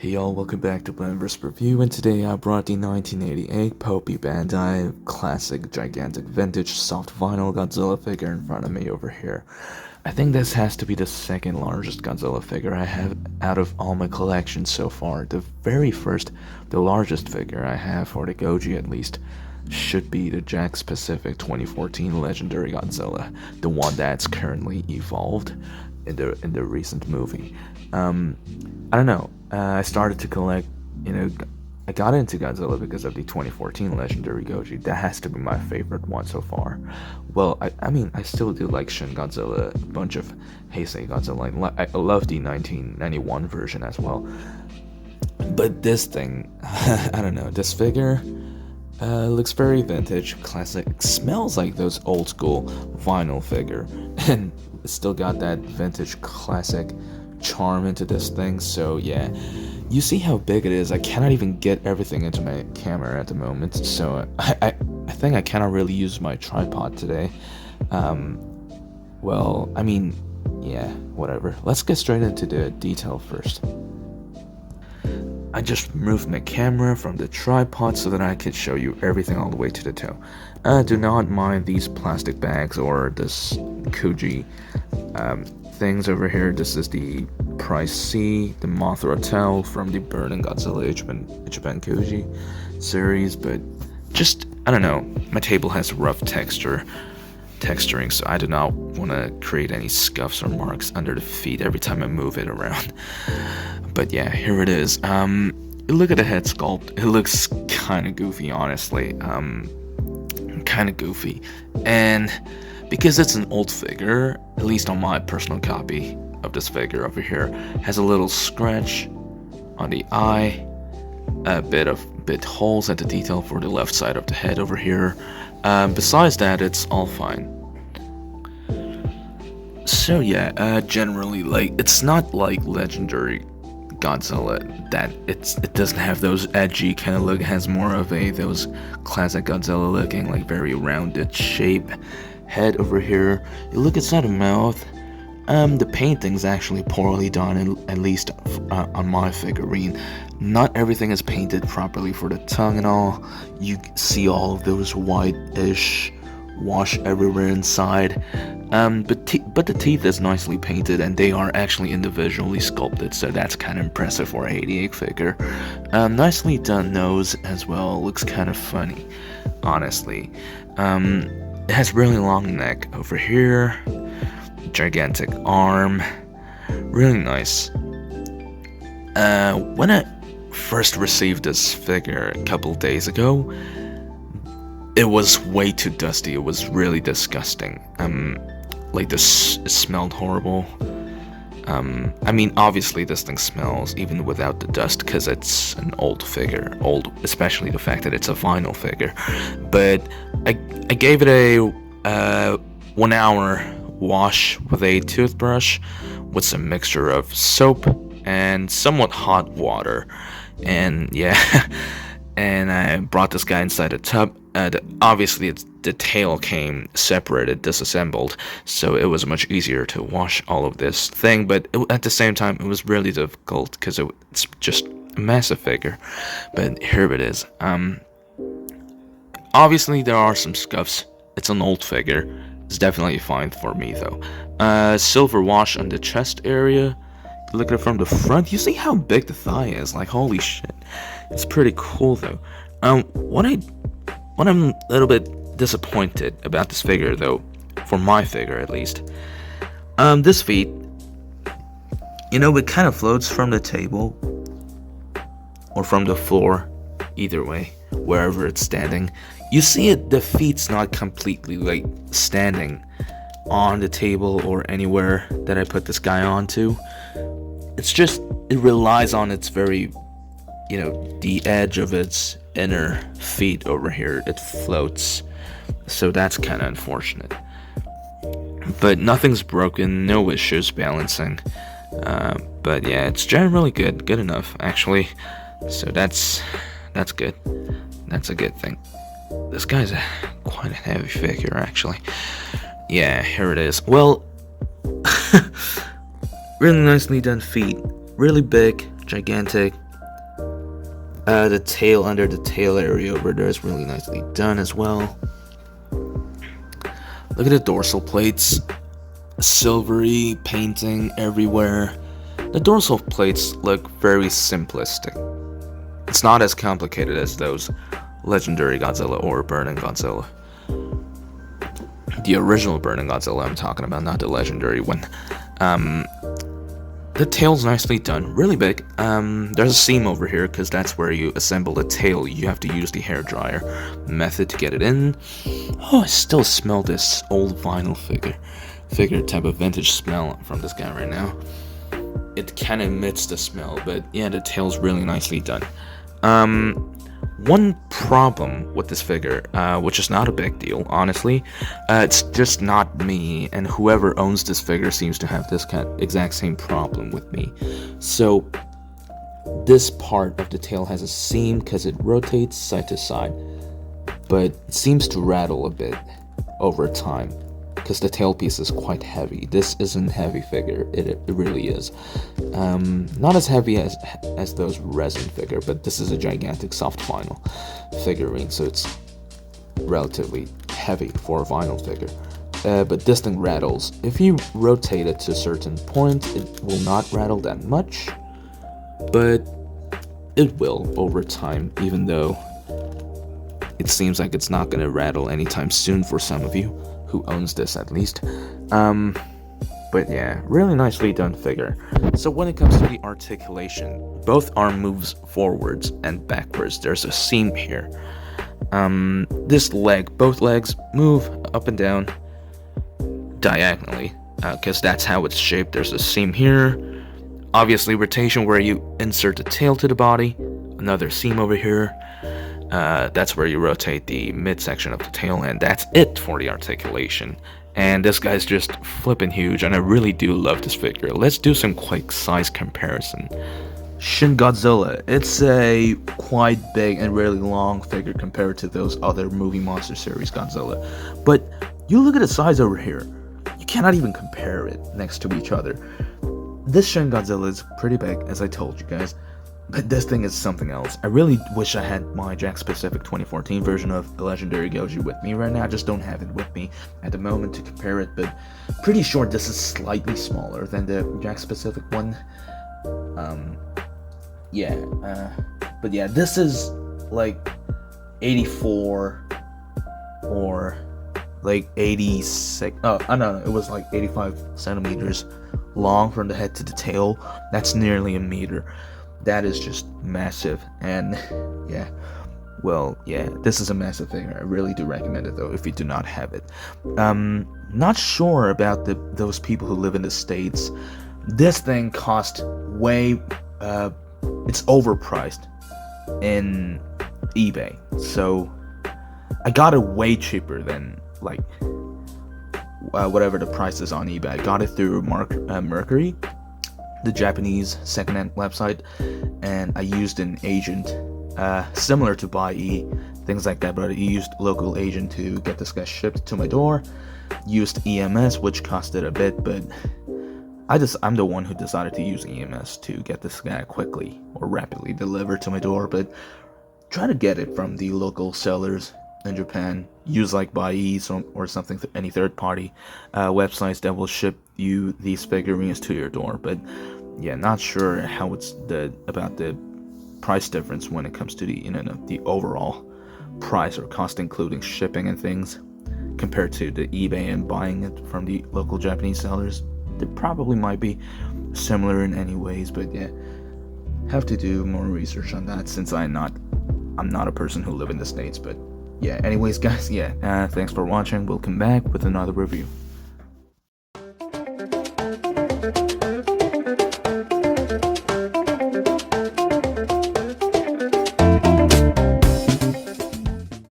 Hey y'all, welcome back to Blandverse Review, and today I brought the 1988 Popy BANDAI classic gigantic vintage soft vinyl Godzilla figure in front of me over here. I think this has to be the second largest Godzilla figure I have out of all my collections so far. The largest figure I have for the Goji at least, should be the Jakks Pacific 2014 Legendary Godzilla, the one that's currently evolved in the recent movie. I don't know. I started to collect, I got into Godzilla because of the 2014 Legendary Goji. That has to be my favorite one so far. Well, I mean, I still do like Shin Godzilla, a bunch of Heisei Godzilla. I love the 1991 version as well. But this thing, I don't know, this figure looks very vintage, classic, smells like those old school vinyl figure, and it's still got that vintage classic charm into this thing. So yeah, you see how big it is. I cannot even get everything into my camera at the moment, so I think I cannot really use my tripod today. Well, I mean, yeah, whatever. Let's get straight into the detail first. I just moved my camera from the tripod so that I could show you everything all the way to the toe. Do not mind these plastic bags or this Kuji things over here. This is the Price C, the Mothra Tail from the Burning Godzilla Ichiban Kuji series, but just, I don't know, my table has rough texturing, so I do not want to create any scuffs or marks under the feet every time I move it around. But yeah, here it is. Look at the head sculpt. It looks kind of goofy, honestly. Kind of goofy. And because it's an old figure, at least on my personal copy of this figure over here, has a little scratch on the eye, a bit holes at the detail for the left side of the head over here. Besides that, it's all fine. So yeah, generally, like, it's not like Legendary Godzilla that it doesn't have those edgy kind of look. It has more of those classic Godzilla looking, like, very rounded shape head over here. You look inside the mouth. The painting's actually poorly done, at least on my figurine. Not everything is painted properly for the tongue and all. You see all of those white-ish wash everywhere inside. But the teeth is nicely painted, and they are actually individually sculpted, so that's kind of impressive for a 88 figure. Nicely done nose as well. Looks kind of funny, honestly. It has really long neck over here. Gigantic arm, really nice. When I first received this figure a couple days ago, it was way too dusty. It was really disgusting. Like, this, it smelled horrible. I mean, obviously this thing smells even without the dust because it's an old figure, especially the fact that it's a vinyl figure. But I gave it a 1 hour wash with a toothbrush with some mixture of soap and somewhat hot water, and yeah. And I brought this guy inside a tub. Obviously the tail came separated, disassembled, so it was much easier to wash all of this thing, but at the same time it was really difficult because it's just a massive figure. But here it is. Obviously there are some scuffs. It's an old figure. It's definitely fine for me though. Silver wash on the chest area. Look at it from the front. You see how big the thigh is? Like, holy shit. It's pretty cool though. What I'm a little bit disappointed about this figure though, for my figure at least, this feet, it kind of floats from the table or from the floor, either way, wherever it's standing. You see it, the feet's not completely like standing on the table or anywhere that I put this guy onto. It's just, it relies on its very, the edge of its inner feet over here. It floats, so that's kind of unfortunate. But nothing's broken, no issues balancing. But yeah, it's generally good enough actually. So that's good. That's a good thing. This guy's quite a heavy figure actually. Yeah, here it is. Well, really nicely done feet. Really big, gigantic, The tail under the tail area over there is really nicely done as well. Look at the dorsal plates. Silvery painting everywhere. The dorsal plates look very simplistic. It's not as complicated as those Legendary Godzilla or Burning Godzilla. The original Burning Godzilla I'm talking about, not the legendary one. The tail's nicely done, really big. There's a seam over here because that's where you assemble the tail. You have to use the hairdryer method to get it in. Oh, I still smell this old vinyl figure type of vintage smell from this guy right now. It kind of emits the smell, but yeah, the tail's really nicely done. One problem with this figure, which is not a big deal, honestly, it's just not me, and whoever owns this figure seems to have this exact same problem with me. So, this part of the tail has a seam because it rotates side to side, but it seems to rattle a bit over time, because the tailpiece is quite heavy. This isn't a heavy figure, it really is. Not as heavy as those resin figure, but this is a gigantic soft vinyl figurine, so it's relatively heavy for a vinyl figure. But this thing rattles. If you rotate it to a certain point, it will not rattle that much, but it will over time, even though it seems like it's not gonna rattle anytime soon for some of you who owns this, at least. But yeah, really nicely done figure. So when it comes to the articulation, both arm moves forwards and backwards. There's a seam here. This leg, both legs move up and down diagonally, because that's how it's shaped. There's a seam here. Obviously, rotation where you insert the tail to the body. Another seam over here. That's where you rotate the midsection of the tail, and that's it for the articulation. And this guy's just flippin' huge, and I really do love this figure. Let's do some quick size comparison. Shin Godzilla. It's a quite big and really long figure compared to those other movie monster series Godzilla. But you look at the size over here, you cannot even compare it next to each other. This Shin Godzilla is pretty big, as I told you guys. But this thing is something else. I really wish I had my Jakks-Pacific 2014 version of the Legendary Goji with me right now. I just don't have it with me at the moment to compare it, but pretty sure this is slightly smaller than the Jakks-Pacific one. But yeah, this is like 84 or like 86. Oh, no, it was like 85 centimeters long from the head to the tail. That's nearly a meter. That is just massive, and this is a massive figure. I really do recommend it though if you do not have it. Not sure about those people who live in the States. This thing cost way, it's overpriced in eBay, so I got it way cheaper than like whatever the price is on eBay. I got it through Mercury, the Japanese secondhand website, and I used an agent similar to BANDAI, things like that, but I used local agent to get this guy shipped to my door. Used EMS, which costed a bit, but I'm the one who decided to use EMS to get this guy quickly or rapidly delivered to my door. But try to get it from the local sellers in Japan. Use like BANDAI or something, any third-party websites that will ship you these figurines to your door. But yeah, not sure how it's about the price difference when it comes to the overall price or cost, including shipping and things, compared to the eBay and buying it from the local Japanese sellers. They probably might be similar in any ways, but yeah, have to do more research on that since I'm not a person who live in the States. But yeah, anyways guys, thanks for watching. We'll come back with another review.